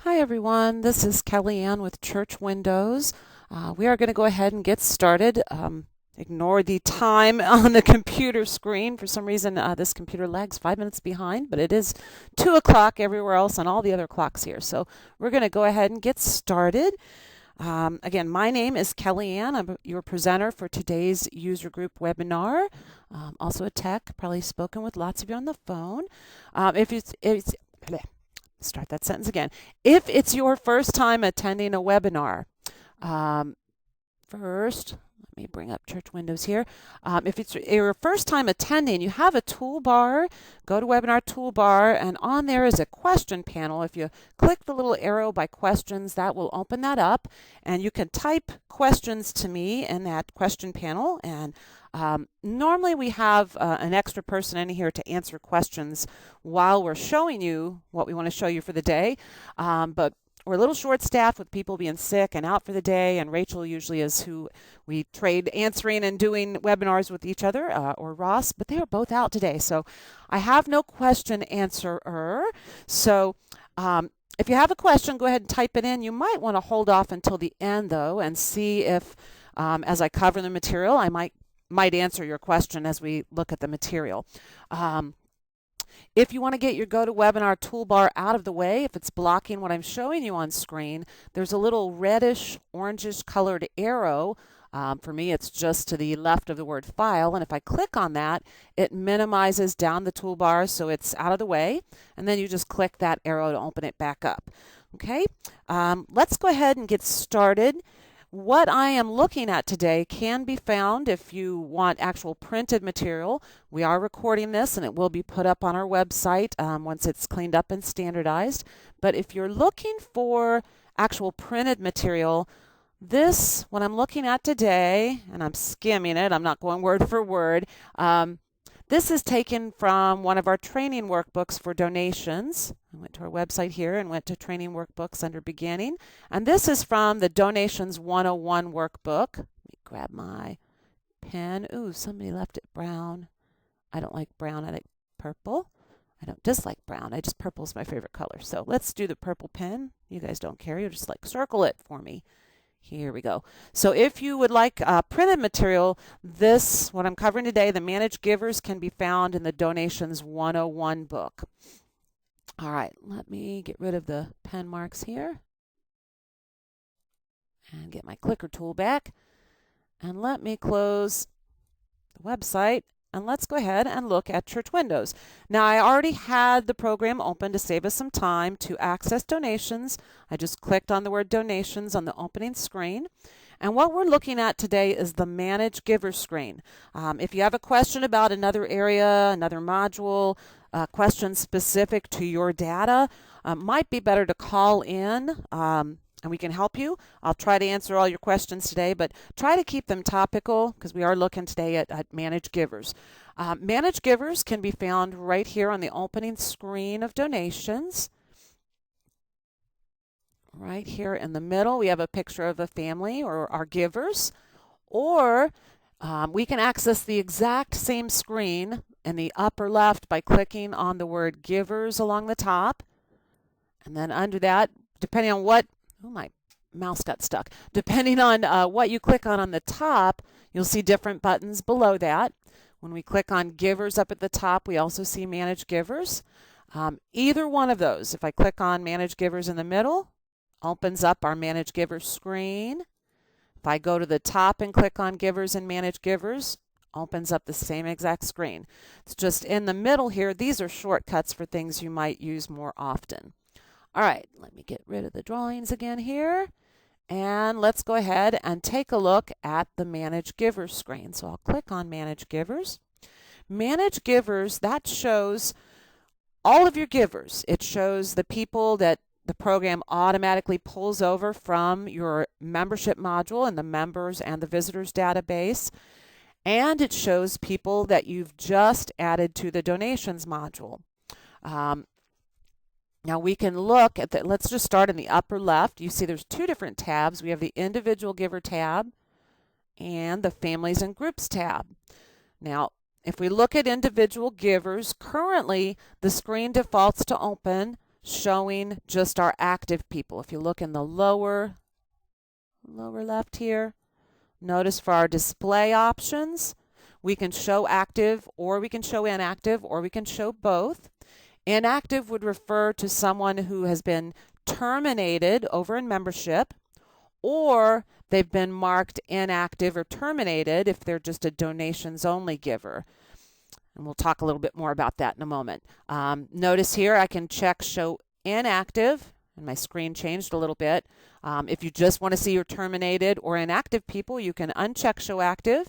Hi everyone, this is Kellyanne with Church Windows. We are going to go ahead and get started. Ignore the time on the computer screen. For some reason, this computer lags 5 minutes behind, but it is 2 o'clock everywhere else on all the other clocks here. So we're going to go ahead and get started. Again, my name is Kellyanne. I'm your presenter for today's user group webinar. Also a tech, probably spoken with lots of you on the phone. If it's start that sentence again. If it's your first time attending a webinar, first, let me bring up Church Windows here. If it's your first time attending, you have a toolbar. Go to Webinar Toolbar, and on there is a question panel. If you click the little arrow by questions, that will open that up, and you can type questions to me in that question panel. And normally we have an extra person in here to answer questions while we're showing you what we want to show you for the day. But we're a little short-staffed with people being sick and out for the day, and Rachel usually is who we trade answering and doing webinars with each other, or Ross, but they are both out today. So I have no question answerer. So if you have a question, go ahead and type it in. You might want to hold off until the end, though, and see if, as I cover the material, I might answer your question as we look at the material. If you want to get your GoToWebinar toolbar out of the way, if it's blocking what I'm showing you on screen, there's a little reddish, orangish colored arrow. For me, it's just to the left of the word file. And if I click on that, it minimizes down the toolbar so it's out of the way. And then you just click that arrow to open it back up. Okay, let's go ahead and get started. What I am looking at today can be found if you want actual printed material. We are recording this and it will be put up on our website once it's cleaned up and standardized. But if you're looking for actual printed material, what I'm looking at today, and I'm skimming it, I'm not going word for word, this is taken from one of our training workbooks for donations. I went to our website here and went to training workbooks under beginning. And this is from the Donations 101 workbook. Let me grab my pen. Ooh, somebody left it brown. I don't like brown, I like purple. I don't dislike brown, purple's my favorite color. So let's do the purple pen. You guys don't care, you just circle it for me. Here we go. So if you would like printed material, what I'm covering today, the Managed Givers, can be found in the Donations 101 book. All right, let me get rid of the pen marks here and get my clicker tool back. And let me close the website. And let's go ahead and look at Church Windows. Now, I already had the program open to save us some time to access donations. I just clicked on the word donations on the opening screen. And what we're looking at today is the Manage Giver screen. If you have a question about another area, another module, question specific to your data, might be better to call in. And we can help you. I'll try to answer all your questions today, but try to keep them topical because we are looking today at Managed Givers. Managed Givers can be found right here on the opening screen of donations. Right here in the middle, we have a picture of a family or our givers. Or we can access the exact same screen in the upper left by clicking on the word Givers along the top. And then under that, depending on what oh, my mouse got stuck. Depending on what you click on the top, you'll see different buttons below that. When we click on Givers up at the top, we also see Manage Givers. Either one of those, if I click on Manage Givers in the middle, opens up our Manage Givers screen. If I go to the top and click on Givers and Manage Givers, opens up the same exact screen. It's just in the middle here, these are shortcuts for things you might use more often. All right, let me get rid of the drawings again here. And let's go ahead and take a look at the Manage Givers screen. So I'll click on Manage Givers. Manage Givers, that shows all of your givers. It shows the people that the program automatically pulls over from your membership module in the members and the visitors database. And it shows people that you've just added to the donations module. Now we can look at let's just start in the upper left. You see there's two different tabs. We have the individual giver tab and the families and groups tab. Now, if we look at individual givers, currently the screen defaults to open showing just our active people. If you look in the lower left here, notice for our display options, we can show active or we can show inactive or we can show both. Inactive would refer to someone who has been terminated over in membership, or they've been marked inactive or terminated if they're just a donations only giver. And we'll talk a little bit more about that in a moment. Notice here I can check show inactive, and my screen changed a little bit. If you just want to see your terminated or inactive people, you can uncheck show active.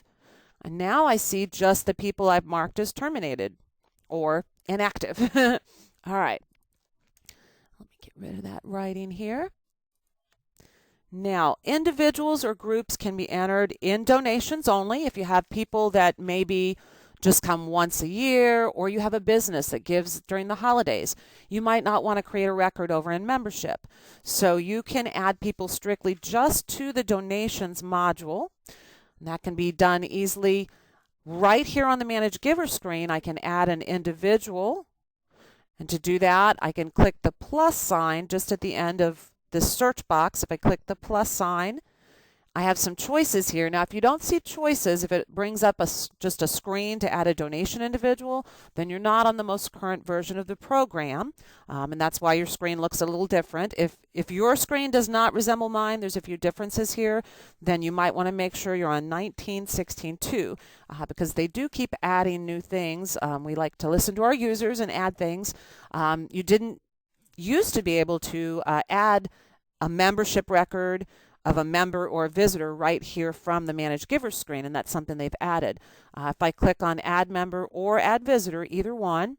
And now I see just the people I've marked as terminated or inactive. All right. Let me get rid of that writing here. Now, individuals or groups can be entered in donations only. If you have people that maybe just come once a year, or you have a business that gives during the holidays, you might not want to create a record over in membership. So you can add people strictly just to the donations module. And that can be done easily right here on the Manage Giver screen. I can add an individual. And to do that, I can click the plus sign just at the end of the search box. If I click the plus sign, I have some choices here. Now, if you don't see choices, if it brings up just a screen to add a donation individual, then you're not on the most current version of the program, and that's why your screen looks a little different. If your screen does not resemble mine, there's a few differences here, then you might want to make sure you're on 19.16.2, because they do keep adding new things. We like to listen to our users and add things. You didn't used to be able to add a membership record of a member or a visitor right here from the Manage Giver screen, and that's something they've added. If I click on Add Member or Add Visitor, either one,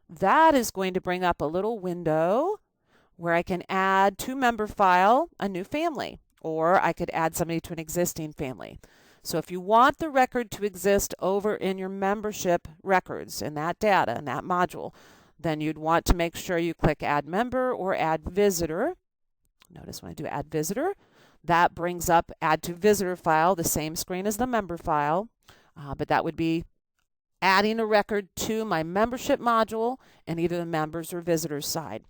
that is going to bring up a little window where I can add to member file a new family, or I could add somebody to an existing family. So if you want the record to exist over in your membership records, in that data, in that module, then you'd want to make sure you click Add Member or Add Visitor. Notice when I do Add Visitor, that brings up Add to Visitor file, the same screen as the member file, but that would be adding a record to my membership module in either the members or visitors side.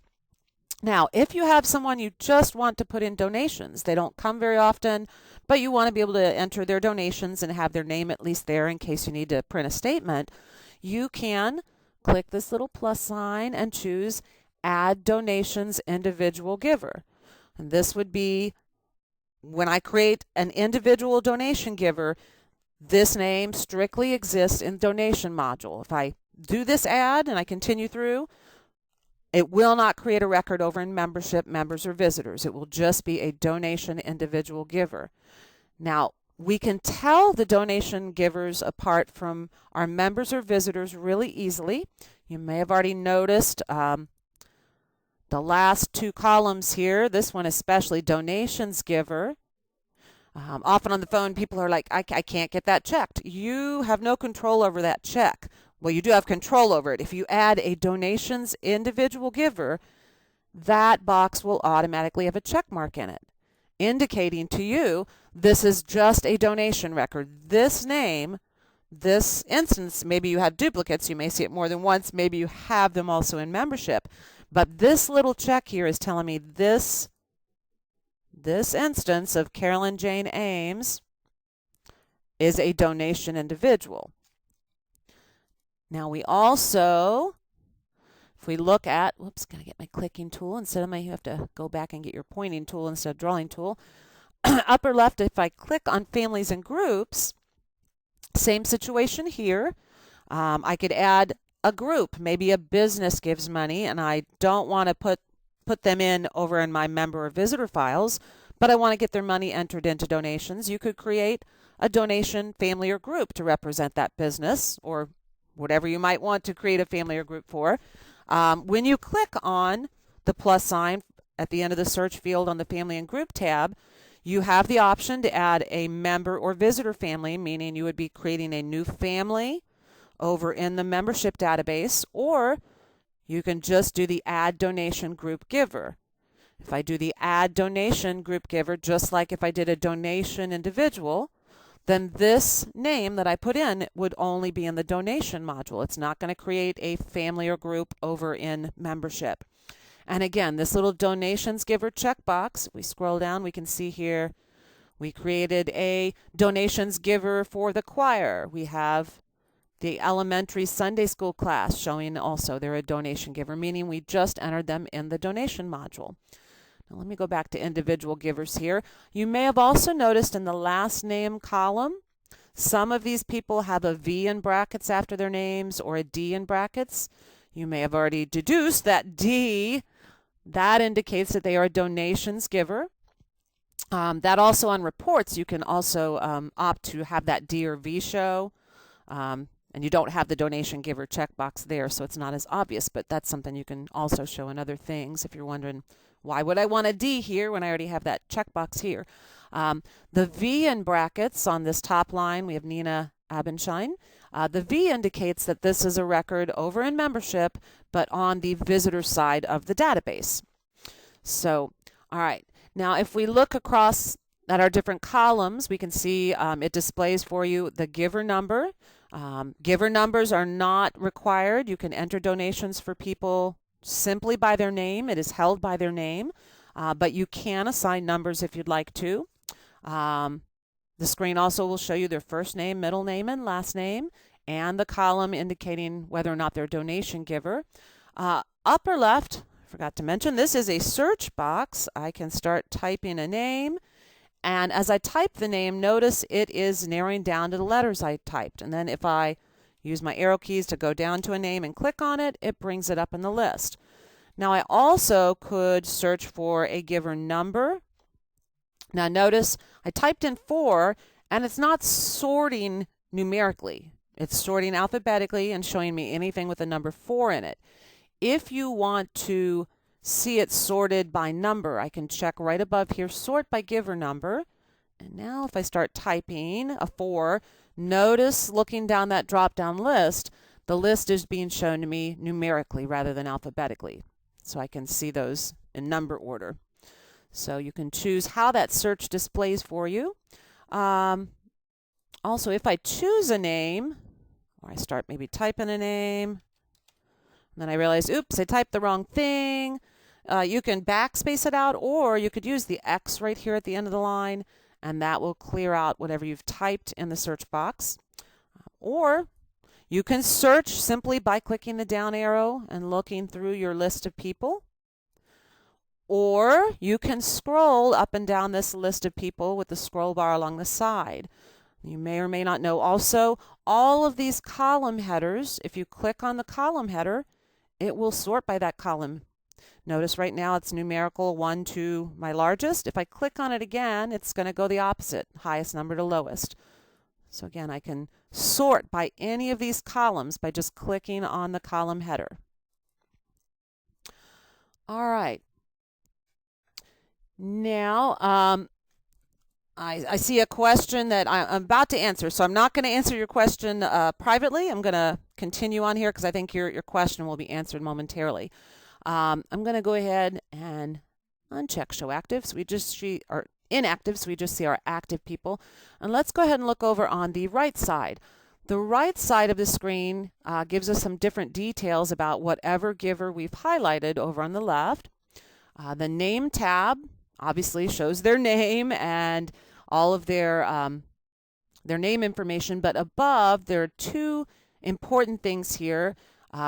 Now, if you have someone you just want to put in donations, they don't come very often, but you want to be able to enter their donations and have their name at least there in case you need to print a statement, you can click this little plus sign and choose Add Donations Individual Giver. And this would be when I create an individual donation giver, this name strictly exists in donation module. If I do this add and I continue through, it will not create a record over in membership, members, or visitors. It will just be a donation individual giver. Now, we can tell the donation givers apart from our members or visitors really easily. You may have already noticed the last two columns here, this one especially, donations giver. Often on the phone, people are like, I can't get that checked. You have no control over that check. Well, you do have control over it. If you add a donations individual giver, that box will automatically have a check mark in it, indicating to you this is just a donation record. This name, this instance, maybe you have duplicates. You may see it more than once. Maybe you have them also in membership. But this little check here is telling me this instance of Carolyn Jane Ames is a donation individual. Now we also, if we look at, whoops, gotta get my clicking tool instead of you have to go back and get your pointing tool instead of drawing tool. Upper left, if I click on families and groups, same situation here. I could add a group, maybe a business gives money and I don't want to put them in over in my member or visitor files, but I want to get their money entered into donations. You could create a donation family or group to represent that business or whatever you might want to create a family or group for. When you click on the plus sign at the end of the search field on the family and group tab, you have the option to add a member or visitor family, meaning you would be creating a new family over in the membership database, or you can just do the Add Donation Group Giver. If I do the Add Donation Group Giver, just like if I did a donation individual, then this name that I put in would only be in the donation module. It's not going to create a family or group over in membership. And again, this little donations giver checkbox, if we scroll down, we can see here we created a donations giver for the choir. We have the elementary Sunday school class showing also they're a donation giver, meaning we just entered them in the donation module. Now let me go back to individual givers here. You may have also noticed in the last name column, some of these people have a V in brackets after their names or a D in brackets. You may have already deduced that D, that indicates that they are a donations giver. That also on reports, you can also opt to have that D or V show. And you don't have the donation giver checkbox there, so it's not as obvious, but that's something you can also show in other things if you're wondering, why would I want a D here when I already have that checkbox here? The V in brackets on this top line, we have Nina Abenschein. The V indicates that this is a record over in membership, but on the visitor side of the database. So, all right. Now, if we look across at our different columns, we can see it displays for you the giver number. Giver numbers are not required. You can enter donations for people simply by their name. It is held by their name, but you can assign numbers if you'd like to. The screen also will show you their first name, middle name, and last name, and the column indicating whether or not they're a donation giver. Upper left, forgot to mention, this is a search box. I can start typing a name. And as I type the name, notice it is narrowing down to the letters I typed. And then if I use my arrow keys to go down to a name and click on it, it brings it up in the list. Now I also could search for a giver number. Now notice I typed in 4 and it's not sorting numerically. It's sorting alphabetically and showing me anything with the number 4 in it. If you want to see it sorted by number, I can check right above here, sort by giver number. And now if I start typing a 4, notice looking down that drop-down list, the list is being shown to me numerically rather than alphabetically. So I can see those in number order. So you can choose how that search displays for you. Also, if I choose a name, or I start maybe typing a name, and then I realize, oops, I typed the wrong thing. You can backspace it out, or you could use the X right here at the end of the line, and that will clear out whatever you've typed in the search box. Or you can search simply by clicking the down arrow and looking through your list of people. Or you can scroll up and down this list of people with the scroll bar along the side. You may or may not know also, all of these column headers, if you click on the column header, it will sort by that column. Notice right now it's numerical 1 to my largest. If I click on it again, it's going to go the opposite, highest number to lowest. So again, I can sort by any of these columns by just clicking on the column header. All right. Now, I see a question that I'm about to answer, so I'm not going to answer your question privately. I'm going to continue on here because I think your question will be answered momentarily. I'm going to go ahead and uncheck show active. So we just see our inactive, so we just see our active people. And let's go ahead and look over on the right side. The right side of the screen gives us some different details about whatever giver we've highlighted over on the left. The name tab obviously shows their name and all of their name information, but above there are two important things here.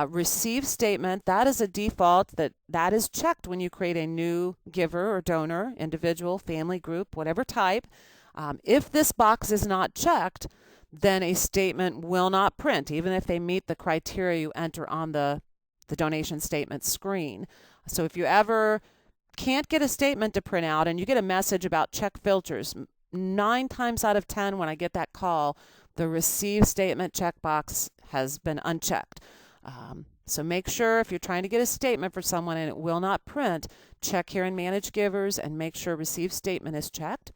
Receive statement, that is a default, that is checked when you create a new giver or donor, individual, family, group, whatever type. If this box is not checked, then a statement will not print, even if they meet the criteria you enter on the donation statement screen. So if you ever can't get a statement to print out and you get a message about check filters, 9 times out of 10 when I get that call, the receive statement checkbox has been unchecked. So make sure if you're trying to get a statement for someone and it will not print, check here in Manage Givers and make sure Receive Statement is checked.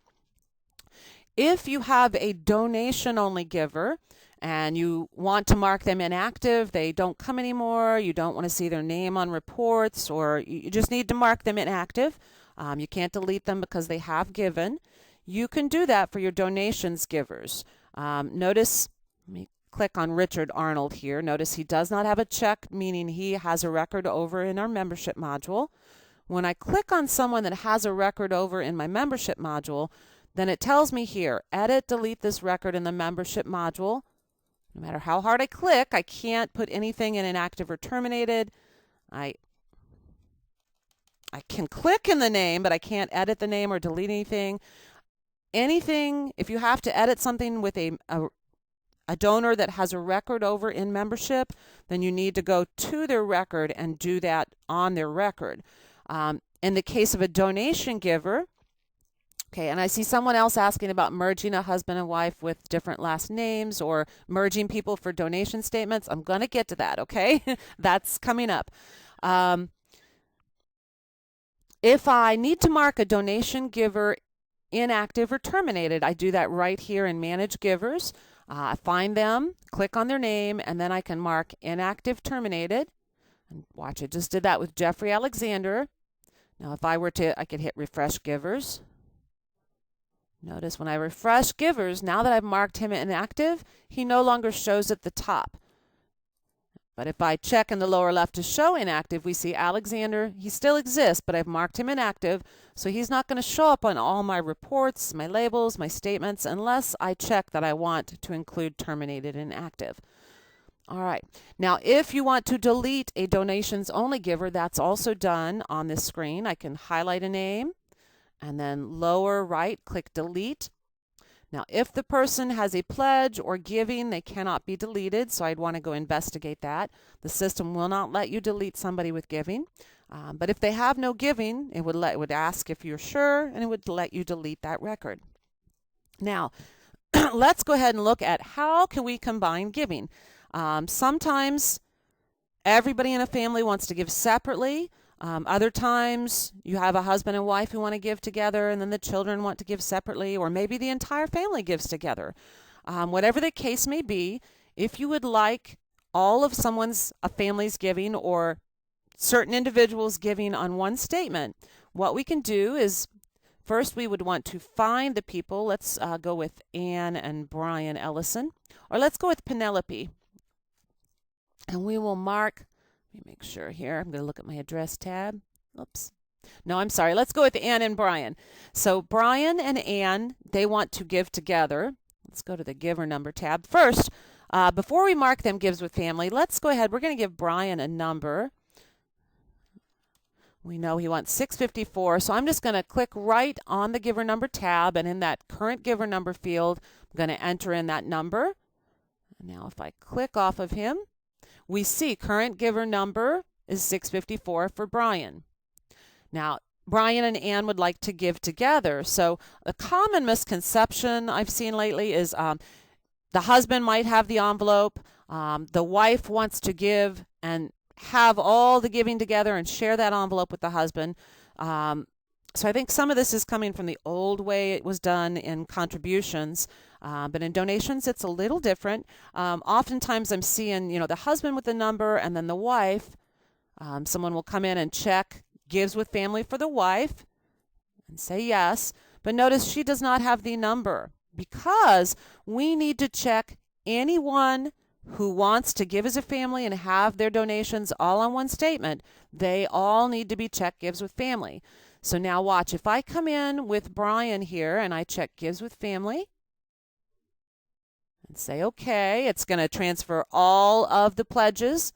If you have a donation-only giver and you want to mark them inactive, they don't come anymore, you don't want to see their name on reports, or you just need to mark them inactive, you can't delete them because they have given, you can do that for your donations givers. Notice, let me click on Richard Arnold here. Notice he does not have a check, meaning he has a record over in our membership module. When I click on someone that has a record over in my membership module, then it tells me here, edit, delete this record in the membership module. No matter how hard I click, I can't put anything in inactive or terminated. I can click in the name, but I can't edit the name or delete anything. Anything, if you have to edit something with a donor that has a record over in membership, then you need to go to their record and do that on their record. In the case of a donation giver, okay, and I see someone else asking about merging a husband and wife with different last names or merging people for donation statements. I'm going to get to that, okay? That's coming up. If I need to mark a donation giver inactive or terminated, I do that right here in Manage Givers. I find them, click on their name, and then I can mark inactive, terminated. And watch, I just did that with Jeffrey Alexander. Now if I were to, I could hit Refresh Givers. Notice when I refresh Givers, now that I've marked him inactive, he no longer shows at the top. But if I check in the lower left to show inactive, we see Alexander. He still exists, but I've marked him inactive, so he's not going to show up on all my reports, my labels, my statements, unless I check that I want to include terminated and active. All right. Now, if you want to delete a donations only giver, that's also done on this screen. I can highlight a name and then lower right, click delete. Now, if the person has a pledge or giving, they cannot be deleted, so I'd want to go investigate that. The system will not let you delete somebody with giving, but if they have no giving, it would ask if you're sure, and it would let you delete that record. Now, let's go ahead and look at how can we combine giving. Sometimes everybody in a family wants to give separately. Other times you have a husband and wife who want to give together, and then the children want to give separately, or maybe the entire family gives together. Whatever the case may be, if you would like all of a family's giving or certain individuals giving on one statement, what we can do is first we would want to find the people. Let's go with Ann and Brian Ellison, or let's go with Penelope. And we will mark, let me make sure here, I'm going to look at my address tab. Oops. No, I'm sorry. Let's go with Ann and Brian. So Brian and Ann, they want to give together. Let's go to the giver number tab. First, before we mark them gives with family, let's go ahead. We're going to give Brian a number. We know he wants 654, so I'm just going to click right on the giver number tab, and in that current giver number field, I'm going to enter in that number. Now if I click off of him, we see current giver number is 654 for Brian. Now, Brian and Ann would like to give together. So a common misconception I've seen lately is the husband might have the envelope, the wife wants to give and have all the giving together and share that envelope with the husband. So I think some of this is coming from the old way it was done in contributions. But in donations, it's a little different. Oftentimes I'm seeing, the husband with the number and then the wife. Someone will come in and check gives with family for the wife and say yes. But notice she does not have the number because we need to check anyone who wants to give as a family and have their donations all on one statement. They all need to be checked gives with family. So now watch. If I come in with Brian here and I check gives with family, and say okay, it's going to transfer all of the pledges.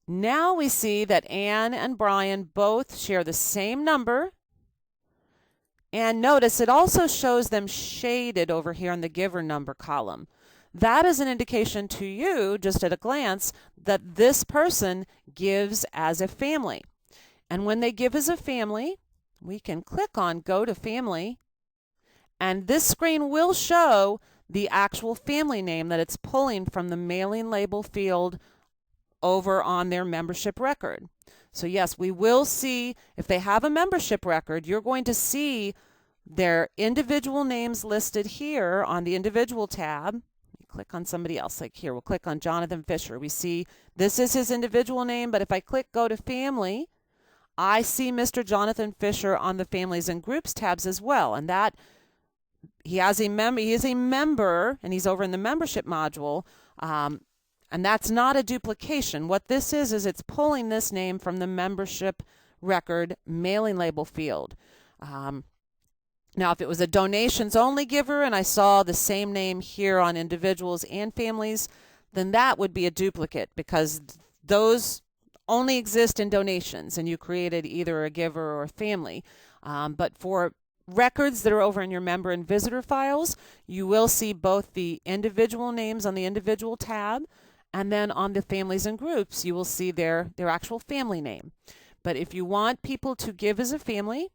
Now we see that Ann and Brian both share the same number, and notice it also shows them shaded over here in the giver number column. That is an indication to you, just at a glance, that this person gives as a family. And when they give as a family, we can click on Go to Family, and this screen will show the actual family name that it's pulling from the mailing label field over on their membership record. So yes, we will see, if they have a membership record, you're going to see their individual names listed here on the individual tab. Click on somebody else, like here, we'll click on Jonathan Fisher. We see this is his individual name, but if I click Go to Family, I see Mr. Jonathan Fisher on the Families and Groups tabs as well, and that he is a member, and he's over in the membership module. And that's not a duplication. What this is it's pulling this name from the membership record mailing label field. Now, if it was a donations only giver and I saw the same name here on individuals and families, then that would be a duplicate, because those only exist in donations and you created either a giver or a family. But for records that are over in your member and visitor files, you will see both the individual names on the individual tab, and then on the families and groups you will see their actual family name. But if you want people to give as a family,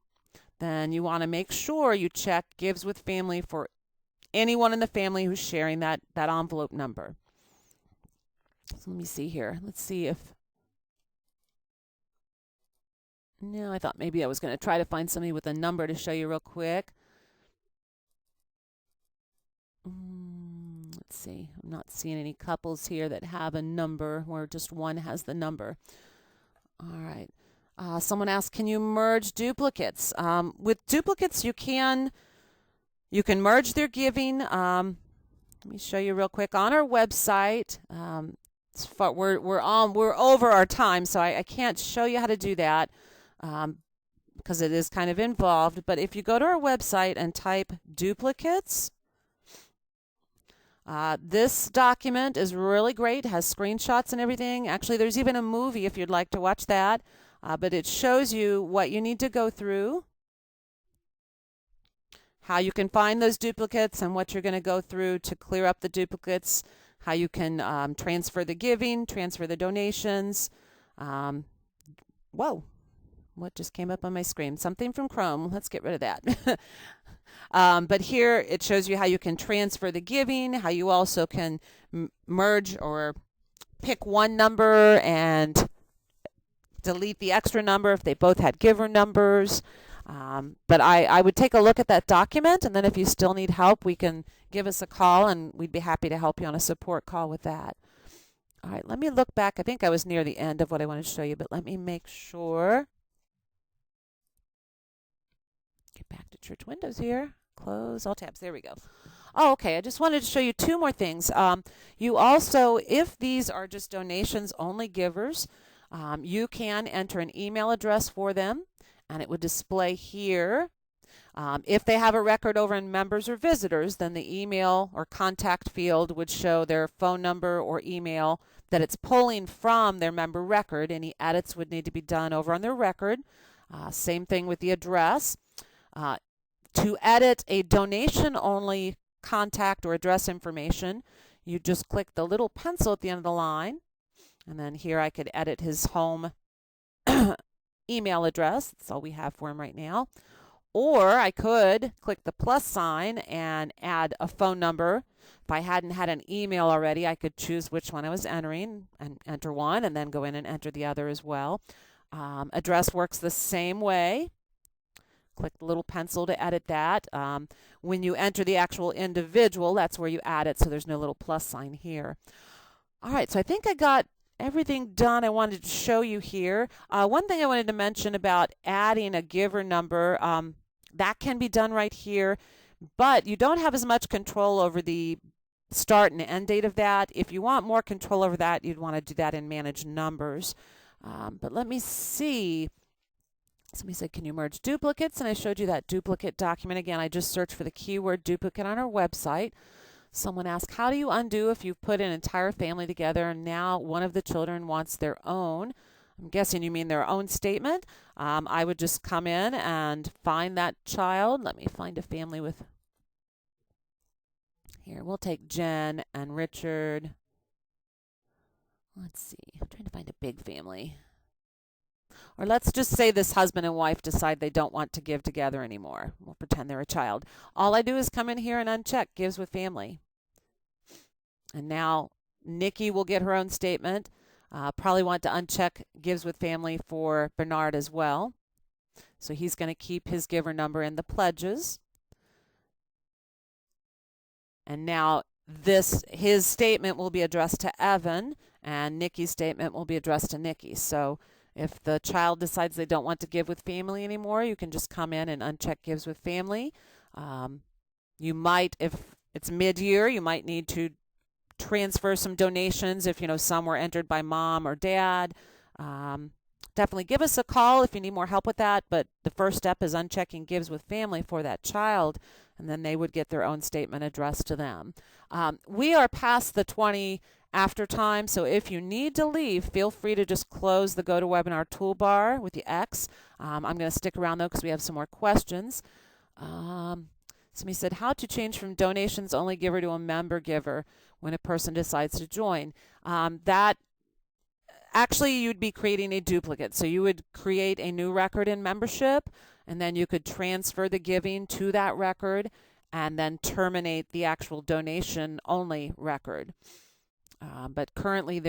then you want to make sure you check gives with family for anyone in the family who's sharing that envelope number. So let me see here. Let's see if... No, I thought maybe I was going to try to find somebody with a number to show you real quick. Let's see. I'm not seeing any couples here that have a number where just one has the number. All right. Someone asked, can you merge duplicates? With duplicates, you can merge their giving. Let me show you real quick on our website. We're over our time, so I can't show you how to do that because it is kind of involved. But if you go to our website and type duplicates, this document is really great. It has screenshots and everything. Actually, there's even a movie if you'd like to watch that. But it shows you what you need to go through, how you can find those duplicates, and what you're going to go through to clear up the duplicates, how you can transfer the giving, transfer the donations. Whoa, what just came up on my screen? Something from Chrome. Let's get rid of that. But here it shows you how you can transfer the giving, how you also can merge or pick one number and delete the extra number if they both had giver numbers. But I would take a look at that document, and then if you still need help, we can give us a call and we'd be happy to help you on a support call with that. All right, let me look back. I think I was near the end of what I wanted to show you, but let me make sure. Get back to church windows here. Close all tabs. There we go. Oh, okay. I just wanted to show you two more things. You also, if these are just donations only givers, you can enter an email address for them, and it would display here. If they have a record over in members or visitors, then the email or contact field would show their phone number or email that it's pulling from their member record. Any edits would need to be done over on their record. Same thing with the address. To edit a donation-only contact or address information, you just click the little pencil at the end of the line. And then here I could edit his home email address. That's all we have for him right now. Or I could click the plus sign and add a phone number. If I hadn't had an email already, I could choose which one I was entering and enter one, and then go in and enter the other as well. Address works the same way. Click the little pencil to edit that. When you enter the actual individual, that's where you add it, so there's no little plus sign here. All right, so I think I got everything done I wanted to show you here. One thing I wanted to mention about adding a giver number, that can be done right here, but you don't have as much control over the start and end date of that. If you want more control over that, you'd want to do that in Manage Numbers. But let me see. Somebody said, can you merge duplicates? And I showed you that duplicate document. Again, I just searched for the keyword duplicate on our website. Someone asked, how do you undo if you've put an entire family together and now one of the children wants their own? I'm guessing you mean their own statement. I would just come in and find that child. Let me find a family with... Here, we'll take Jen and Richard. Let's see. I'm trying to find a big family. Or let's just say this husband and wife decide they don't want to give together anymore. We'll pretend they're a child. All I do is come in here and uncheck Gives with Family. And now Nikki will get her own statement. Probably want to uncheck Gives with Family for Bernard as well. So he's going to keep his giver number in the pledges. And now his statement will be addressed to Evan, and Nikki's statement will be addressed to Nikki. So if the child decides they don't want to give with family anymore, you can just come in and uncheck Gives with Family. You might, if it's mid-year, you might need to transfer some donations if some were entered by mom or dad. Um, Definitely give us a call if you need more help with that. But the first step is unchecking gives with family for that child, and then they would get their own statement addressed to them. We are past the 20 after time, so if you need to leave, feel free to just close the GoToWebinar toolbar with the X. I'm going to stick around though because we have some more questions. Somebody said, how to change from donations only giver to a member giver when a person decides to join. That actually you'd be creating a duplicate. So you would create a new record in membership, and then you could transfer the giving to that record and then terminate the actual donation only record. But currently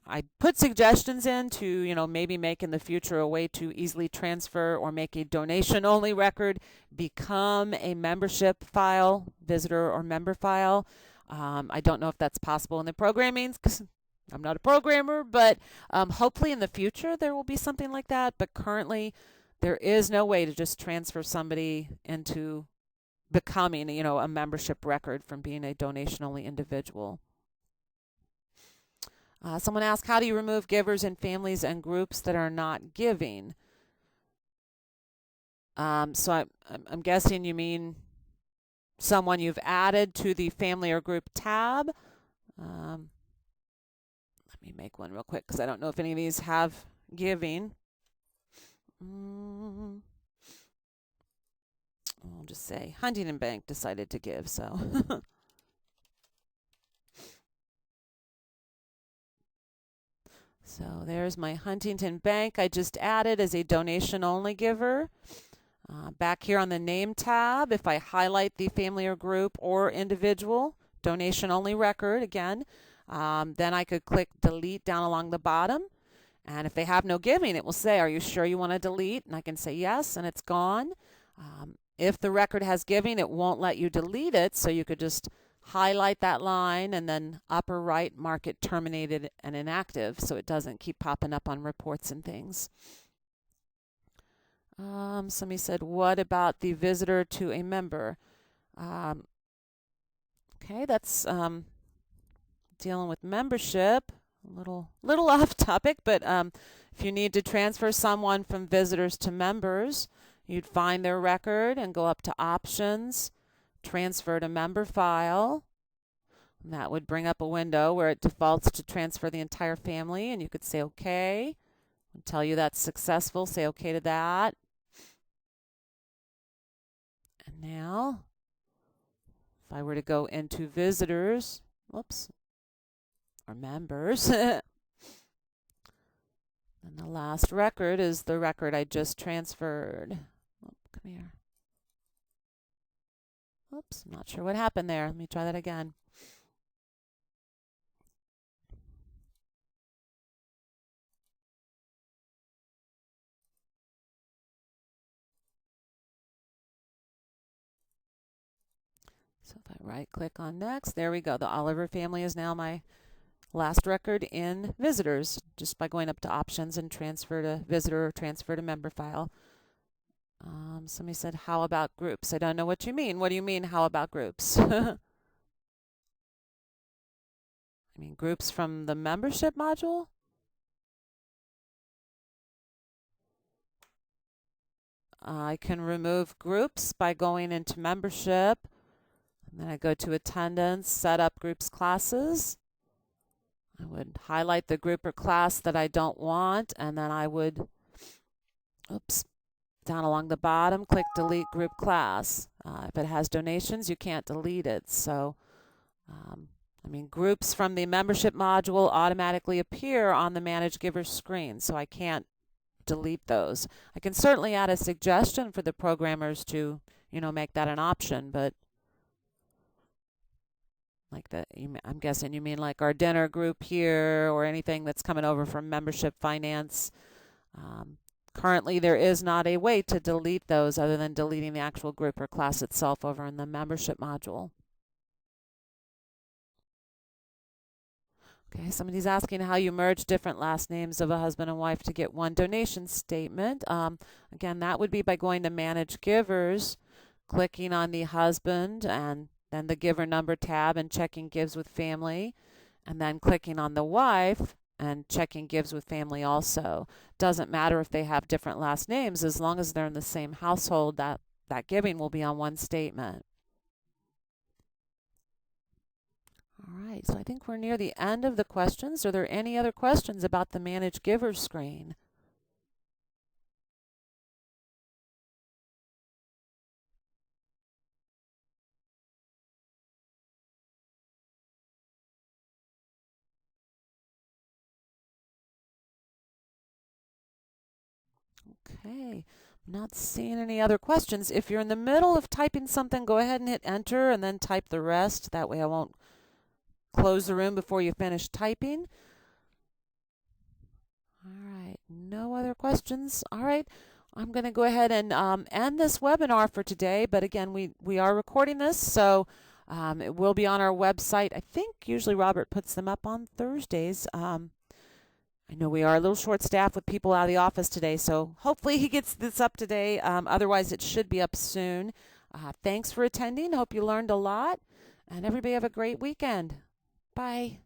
I put suggestions in to, maybe make in the future a way to easily transfer or make a donation only record become a membership file, visitor or member file. I don't know if that's possible in the programming because I'm not a programmer, but hopefully in the future there will be something like that. But currently there is no way to just transfer somebody into becoming, a membership record from being a donation only individual. Someone asked, how do you remove givers in families and groups that are not giving? So I'm guessing you mean someone you've added to the family or group tab. Let me make one real quick because I don't know if any of these have giving. I'll just say Huntington Bank decided to give, so. So there's my Huntington Bank I just added as a donation only giver. Back here on the name tab, if I highlight the family or group or individual donation only record again, then I could click delete down along the bottom. And if they have no giving, it will say, are you sure you want to delete? And I can say yes, and it's gone. If the record has giving, it won't let you delete it, so you could just highlight that line and then upper right mark it terminated and inactive so it doesn't keep popping up on reports and things. Somebody said, what about the visitor to a member? Okay, that's dealing with membership. A little off topic, but if you need to transfer someone from visitors to members, you'd find their record and go up to options, transfer to member file. And that would bring up a window where it defaults to transfer the entire family, and you could say OK. And tell you that's successful, say OK to that. And now, if I were to go into visitors, whoops, or members, and the last record is the record I just transferred. Oh, come here. Oops, I'm not sure what happened there. Let me try that again. So if I right click on next, there we go. The Oliver family is now my last record in visitors, just by going up to options and transfer to visitor or transfer to member file. Somebody said, how about groups? I don't know what you mean. What do you mean, how about groups? I mean, groups from the membership module? I can remove groups by going into membership. And then I go to attendance, set up groups classes. I would highlight the group or class that I don't want, and then I would, down along the bottom, click delete group class. If it has donations, you can't delete it. So, I mean, groups from the membership module automatically appear on the Manage Givers screen, so I can't delete those. I can certainly add a suggestion for the programmers to, make that an option, but like that, I'm guessing you mean like our dinner group here or anything that's coming over from membership finance. Currently, there is not a way to delete those other than deleting the actual group or class itself over in the membership module. Okay, somebody's asking how you merge different last names of a husband and wife to get one donation statement. Again, that would be by going to Manage Givers, clicking on the husband and then the giver number tab and checking gives with family, and then clicking on the wife and checking gives with family also. Doesn't matter if they have different last names, as long as they're in the same household, that giving will be on one statement. All right, so I think we're near the end of the questions. Are there any other questions about the Manage Givers screen? Okay, I'm not seeing any other questions. If you're in the middle of typing something, go ahead and hit enter and then type the rest. That way I won't close the room before you finish typing. All right, no other questions. All right, I'm going to go ahead and end this webinar for today. But again, we are recording this, so it will be on our website. I think usually Robert puts them up on Thursdays. I know we are a little short-staffed with people out of the office today, so hopefully he gets this up today. Otherwise, it should be up soon. Thanks for attending. Hope you learned a lot, and everybody have a great weekend. Bye.